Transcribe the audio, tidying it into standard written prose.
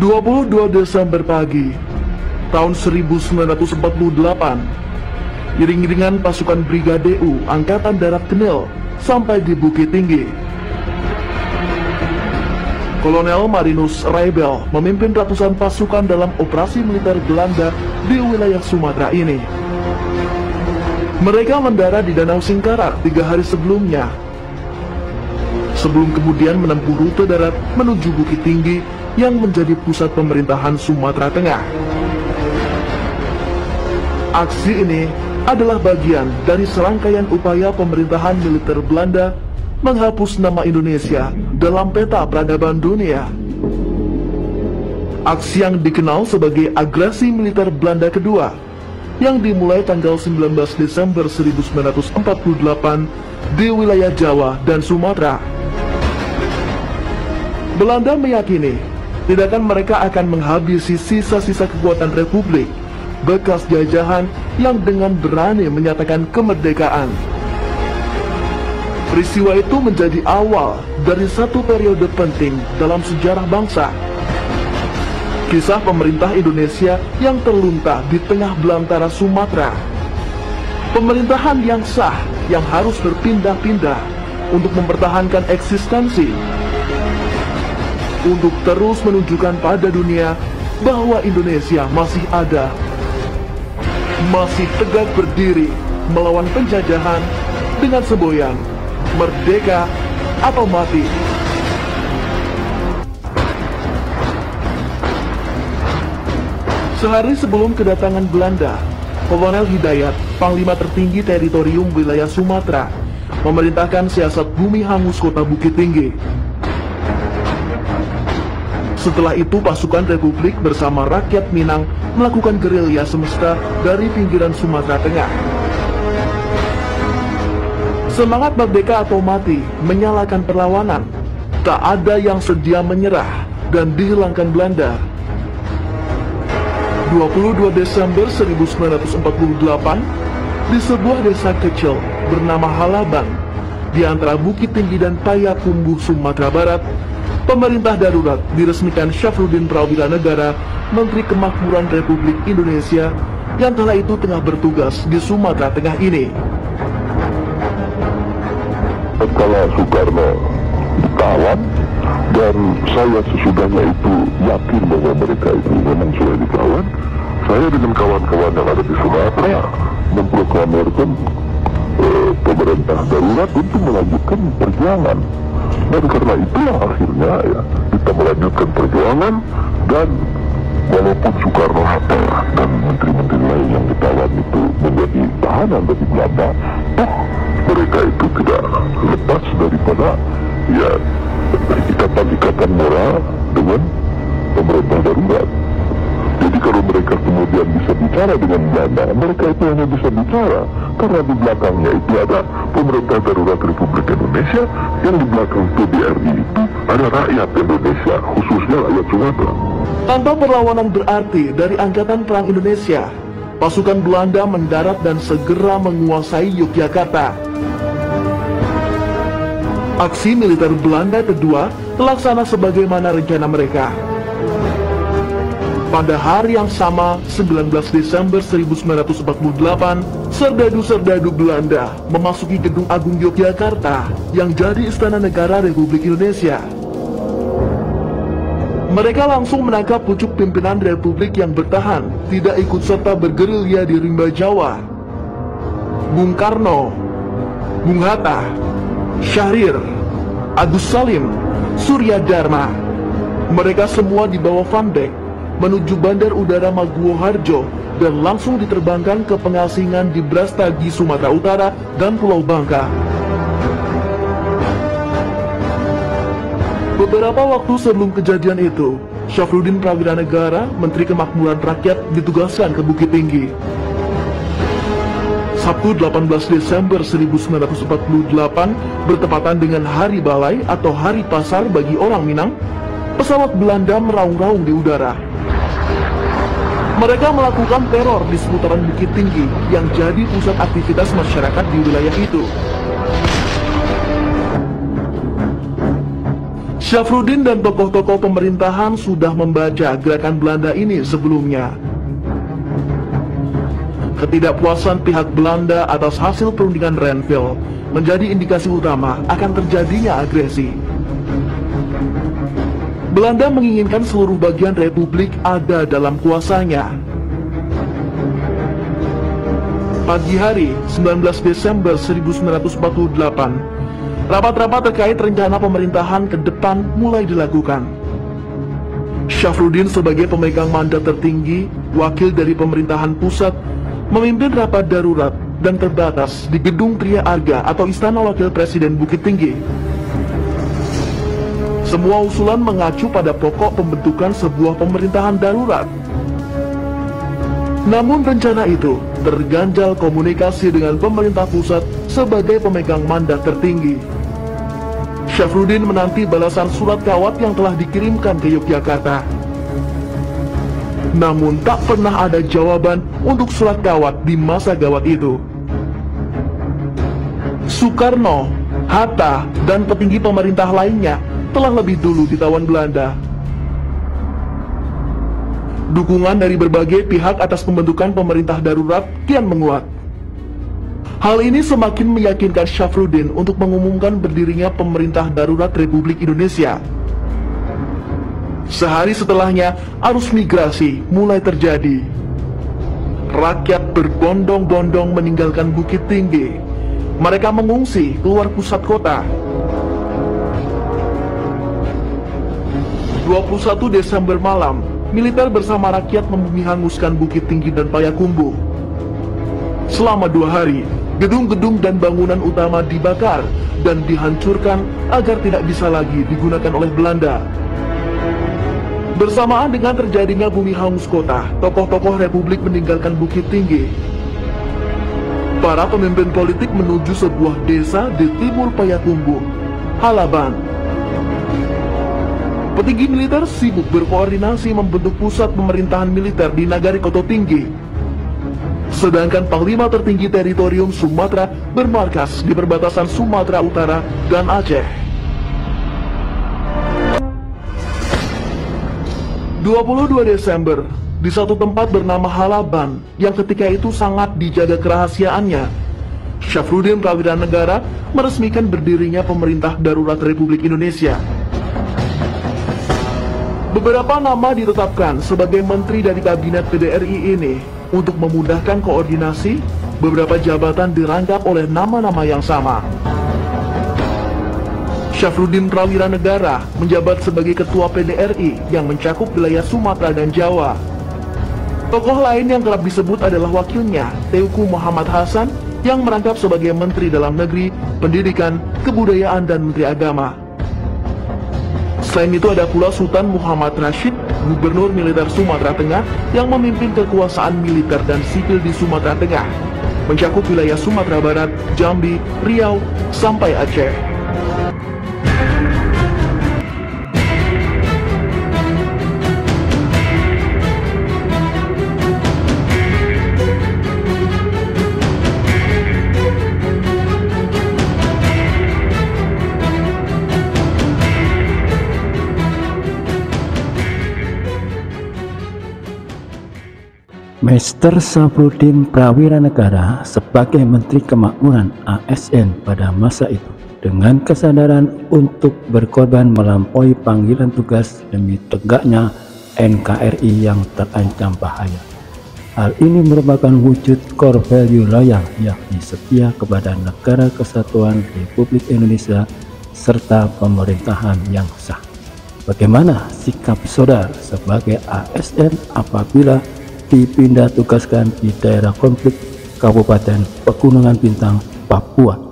22 Desember pagi tahun 1948, iring-iringan pasukan Brigade U Angkatan Darat Knil sampai di Bukit Tinggi. Kolonel Marinus Rebel memimpin ratusan pasukan dalam operasi militer Belanda di wilayah Sumatera ini. Mereka mendarat di Danau Singkarak 3 hari sebelumnya, sebelum kemudian menempuh rute darat menuju Bukit Tinggi yang menjadi pusat pemerintahan Sumatera Tengah. Aksi ini adalah bagian dari serangkaian upaya pemerintahan militer Belanda menghapus nama Indonesia dalam peta peradaban dunia. Aksi yang dikenal sebagai agresi militer Belanda kedua, yang dimulai tanggal 19 Desember 1948 di wilayah Jawa dan Sumatera. Belanda meyakini tindakan mereka akan menghabisi sisa-sisa kekuatan Republik bekas jajahan yang dengan berani menyatakan kemerdekaan. Peristiwa itu menjadi awal dari satu periode penting dalam sejarah bangsa. Kisah pemerintah Indonesia yang terlunta di tengah belantara Sumatera. Pemerintahan yang sah yang harus berpindah-pindah untuk mempertahankan eksistensi, untuk terus menunjukkan pada dunia bahwa Indonesia masih ada, masih tegak berdiri melawan penjajahan dengan semboyan merdeka atau mati. Sehari sebelum kedatangan Belanda, Kolonel Hidayat, Panglima tertinggi teritorium wilayah Sumatera, memerintahkan siasat bumi hangus kota Bukit Tinggi. Setelah itu pasukan Republik bersama rakyat Minang melakukan gerilya semesta dari pinggiran Sumatera Tengah. Semangat merdeka atau mati menyalakan perlawanan. Tak ada yang sedia menyerah dan dihilangkan Belanda. 22 Desember 1948, di sebuah desa kecil bernama Halaban, di antara Bukit Tinggi dan Payakumbuh, Sumatera Barat, pemerintah darurat diresmikan Syafruddin Prawira Negara, Menteri Kemakmuran Republik Indonesia, yang kala itu tengah bertugas di Sumatera Tengah ini. Kala Soekarno ditawan, dan saya sesudahnya itu yakin bahwa mereka itu memang sudah ditawan, saya dengan kawan-kawan yang ada di Sumatera memproklamirkan pemerintah darurat untuk melanjutkan perjuangan. Dan karena itulah akhirnya ya kita melanjutkan perjuangan, dan walaupun Soekarno Hatta dan menteri-menteri lain yang ditawan itu menjadi tahanan dari Belanda, mereka itu tidak lepas daripada ya ikatan-ikatan moral dengan pemerintah darurat. Jadi kalau mereka kemudian bisa bicara dengan Belanda, mereka itu hanya bisa bicara karena di belakangnya itu ada pemerintah darurat Republik Indonesia, yang di belakang PBRI itu ada rakyat Indonesia, khususnya rakyat Sumatera. Tanpa perlawanan berarti dari Angkatan Perang Indonesia, pasukan Belanda mendarat dan segera menguasai Yogyakarta. Aksi militer Belanda kedua terlaksana sebagaimana rencana mereka. Pada hari yang sama, 19 Desember 1948, serdadu-serdadu Belanda memasuki Gedung Agung Yogyakarta yang jadi istana negara Republik Indonesia. Mereka langsung menangkap pucuk pimpinan Republik yang bertahan, tidak ikut serta bergerilya di rimba Jawa. Bung Karno, Bung Hatta, Syahrir, Agus Salim, Surya Dharma. Mereka semua dibawa Van Dijk menuju Bandar Udara Maguwo Harjo dan langsung diterbangkan ke pengasingan di Brastagi, Sumatera Utara dan Pulau Bangka. Beberapa waktu sebelum kejadian itu, Syafruddin Prawira Negara, Menteri Kemakmuran Rakyat, ditugaskan ke Bukit Tinggi. Sabtu 18 Desember 1948 bertepatan dengan Hari Balai atau Hari Pasar bagi orang Minang, pesawat Belanda meraung-raung di udara. Mereka melakukan teror di seputaran Bukit Tinggi yang jadi pusat aktivitas masyarakat di wilayah itu. Syafruddin dan tokoh-tokoh pemerintahan sudah membaca gerakan Belanda ini sebelumnya. Ketidakpuasan pihak Belanda atas hasil perundingan Renville menjadi indikasi utama akan terjadinya agresi. Belanda menginginkan seluruh bagian Republik ada dalam kuasanya. Pagi hari 19 Desember 1948, rapat-rapat terkait rencana pemerintahan ke depan mulai dilakukan. Syafruddin sebagai pemegang mandat tertinggi, wakil dari pemerintahan pusat, memimpin rapat darurat dan terbatas di Gedung Tria Arga atau Istana Wakil Presiden Bukit Tinggi. Semua usulan mengacu pada pokok pembentukan sebuah pemerintahan darurat. Namun rencana itu terganjal komunikasi dengan pemerintah pusat sebagai pemegang mandat tertinggi. Syafruddin menanti balasan surat kawat yang telah dikirimkan ke Yogyakarta. Namun tak pernah ada jawaban untuk surat kawat di masa gawat itu. Soekarno, Hatta, dan petinggi pemerintah lainnya telah lebih dulu ditawan Belanda. Dukungan dari berbagai pihak atas pembentukan pemerintah darurat kian menguat. Hal ini semakin meyakinkan Syafruddin untuk mengumumkan berdirinya pemerintah darurat Republik Indonesia. Sehari setelahnya, arus migrasi mulai terjadi. Rakyat berbondong-bondong meninggalkan Bukit Tinggi. Mereka mengungsi keluar pusat kota. 21 Desember malam, militer bersama rakyat membumi hanguskan Bukit Tinggi dan Payakumbuh. Selama 2 hari, gedung-gedung dan bangunan utama dibakar dan dihancurkan agar tidak bisa lagi digunakan oleh Belanda. Bersamaan dengan terjadinya bumi hangus kota, tokoh-tokoh Republik meninggalkan Bukit Tinggi. Para pemimpin politik menuju sebuah desa di timur Payakumbuh, Halaban. Petinggi militer sibuk berkoordinasi membentuk pusat pemerintahan militer di Nagari Koto Tinggi. Sedangkan Panglima tertinggi teritorium Sumatera bermarkas di perbatasan Sumatera Utara dan Aceh. 22 Desember, di satu tempat bernama Halaban yang ketika itu sangat dijaga kerahasiaannya, Syafruddin Prawiranegara meresmikan berdirinya pemerintah darurat Republik Indonesia. Beberapa nama ditetapkan sebagai menteri dari kabinet PDRI ini. Untuk memudahkan koordinasi, beberapa jabatan dirangkap oleh nama-nama yang sama. Syafruddin Prawiranegara menjabat sebagai ketua PDRI yang mencakup wilayah Sumatera dan Jawa. Tokoh lain yang kerap disebut adalah wakilnya, Teuku Muhammad Hasan, yang merangkap sebagai Menteri Dalam Negeri, Pendidikan, Kebudayaan, dan Menteri Agama. Selain itu ada pula Sultan Muhammad Rashid, Gubernur Militer Sumatera Tengah, yang memimpin kekuasaan militer dan sipil di Sumatera Tengah, mencakup wilayah Sumatera Barat, Jambi, Riau, sampai Aceh. Mr. Syafruddin Prawiranegara sebagai Menteri Kemakmuran ASN pada masa itu dengan kesadaran untuk berkorban melampaui panggilan tugas demi tegaknya NKRI yang terancam bahaya. Hal ini merupakan wujud core value loyal, yakni setia kepada Negara Kesatuan Republik Indonesia serta pemerintahan yang sah. Bagaimana sikap saudara sebagai ASN apabila dipindah tugaskan di daerah konflik Kabupaten Pegunungan Bintang, Papua?